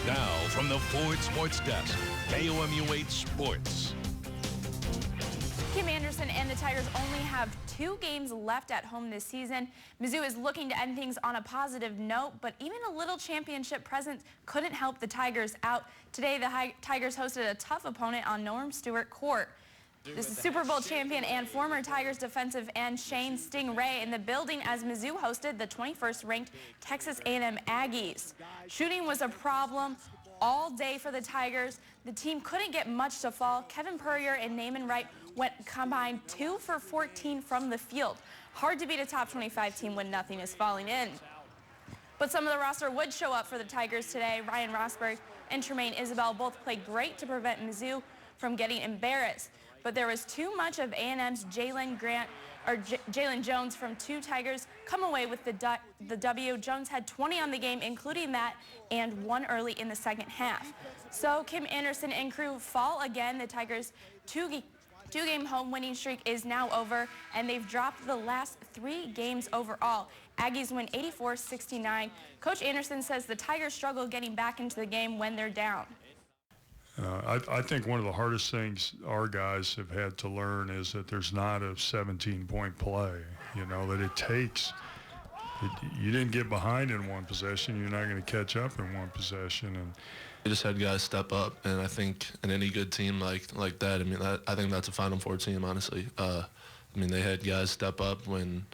Now, from the Ford Sports Desk, KOMU 8 Sports. Kim Anderson and the Tigers only have 2 games left at home this season. Mizzou is looking to end things on a positive note, but even a little championship presence couldn't help the Tigers out. Today, the Tigers hosted a tough opponent on Norm Stewart Court. This is Super Bowl champion and former Tigers defensive end Shane Stingray in the building as Mizzou hosted the 21st ranked Texas A&M Aggies. Shooting was a problem all day for the Tigers. The team couldn't get much to fall. Kevin Purrier and Naaman Wright went combined 2 for 14 from the field. Hard to beat a top 25 team when nothing is falling in. But some of the roster would show up for the Tigers today. Ryan Rosberg and Tremaine Isabel both played great to prevent Mizzou from getting embarrassed. But there was too much of A&M's Jalen Jones from 2 Tigers come away with the W. Jones had 20 on the game, including that, and 1 early in the second half. So Kim Anderson and crew fall again. The Tigers' two-game home winning streak is now over, and they've dropped the last 3 games overall. Aggies win 84-69. Coach Anderson says the Tigers struggle getting back into the game when they're down. I think one of the hardest things our guys have had to learn is that there's not a 17-point play, that it takes. You didn't get behind in one possession, you're not going to catch up in one possession. And we just had guys step up, and I think in any good team like that, I think that's a Final Four team, honestly. They had guys step up when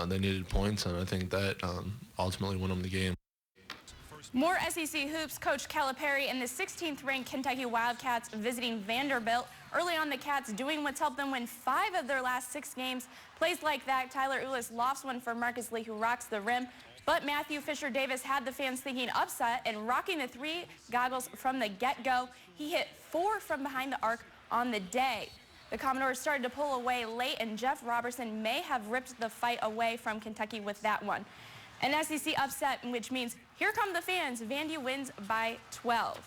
they needed points, and I think that ultimately won them the game. More SEC hoops. Coach Calipari and the 16th-ranked Kentucky Wildcats visiting Vanderbilt. Early on, the Cats doing what's helped them win 5 of their last 6 games. Plays like that, Tyler Ulis lofts one for Marcus Lee, who rocks the rim. But Matthew Fisher-Davis had the fans thinking upset and rocking the 3 goggles from the get-go. He hit 4 from behind the arc on the day. The Commodores started to pull away late, and Jeff Robertson may have ripped the fight away from Kentucky with that one. An SEC upset, which means here come the fans. Vandy wins by 12.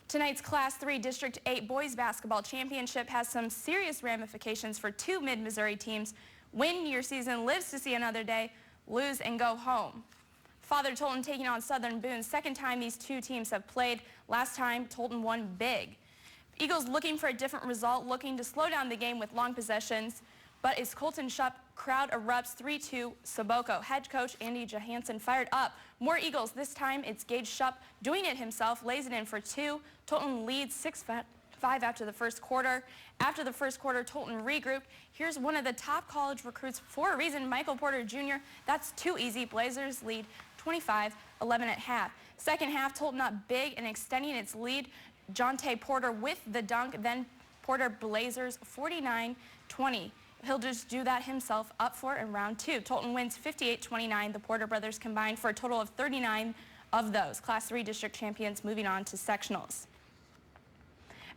Tonight's Class 3 District 8 boys basketball championship has some serious ramifications for 2 mid-Missouri teams. Win your season, lives to see another day, lose and go home. Father Tolton taking on Southern Boone. Second time these 2 teams have played. Last time, Tolton won big. Eagles looking for a different result, looking to slow down the game with long possessions. But as Colton Shupp, crowd erupts 3-2 Soboko. Head coach Andy Johansson fired up. More Eagles. This time it's Gage Shupp doing it himself, lays it in for 2. Tolton leads 6-5 after the first quarter. After the first quarter, Tolton regrouped. Here's one of the top college recruits for a reason, Michael Porter Jr. That's too easy. Blazers lead 25-11 at half. Second half, Tolton up big and extending its lead. Jonte Porter with the dunk. Then Porter Blazers 49-20. He'll just do that himself up for in round 2. Tolton wins 58-29. The Porter brothers combined for a total of 39 of those. Class 3 district champions moving on to sectionals.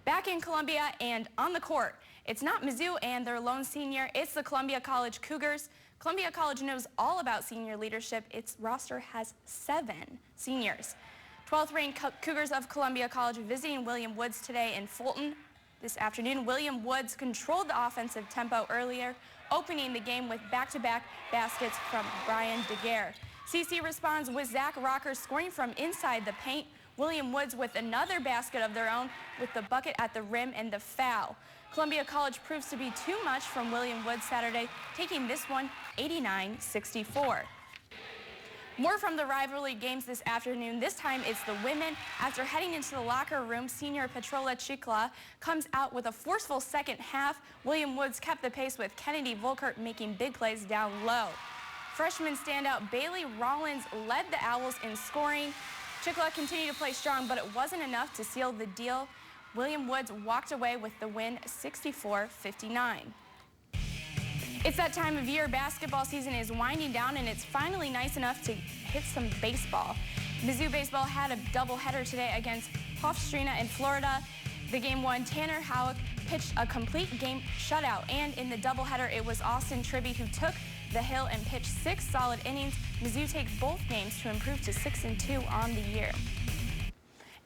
Back in Columbia and on the court, it's not Mizzou and their lone senior. It's the Columbia College Cougars. Columbia College knows all about senior leadership. Its roster has 7 seniors. 12th ranked Cougars of Columbia College visiting William Woods today in Fulton. This afternoon, William Woods controlled the offensive tempo earlier, opening the game with back-to-back baskets from Brian DeGuerre. CC responds with Zach Rocker scoring from inside the paint. William Woods with another basket of their own with the bucket at the rim and the foul. Columbia College proves to be too much from William Woods Saturday, taking this one 89-64. More from the rivalry games this afternoon. This time it's the women. After heading into the locker room, senior Petrola Chikla comes out with a forceful second half. William Woods kept the pace with Kennedy Volkert making big plays down low. Freshman standout Bailey Rollins led the Owls in scoring. Chikla continued to play strong, but it wasn't enough to seal the deal. William Woods walked away with the win 64-59. It's that time of year. Basketball season is winding down, and it's finally nice enough to hit some baseball. Mizzou baseball had a doubleheader today against Hofstrina in Florida. The game won. Tanner Howick pitched a complete game shutout, and in the doubleheader, it was Austin Tribby who took the hill and pitched 6 solid innings. Mizzou takes both games to improve to 6-2 on the year.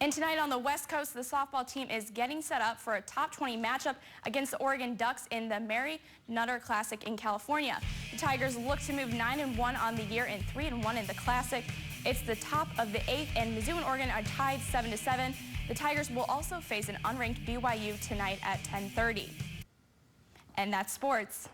And tonight on the West Coast, the softball team is getting set up for a top 20 matchup against the Oregon Ducks in the Mary Nutter Classic in California. The Tigers look to move 9-1 on the year and 3-1 in the Classic. It's the top of the 8th, and Mizzou and Oregon are tied 7-7. The Tigers will also face an unranked BYU tonight at 10:30. And that's sports.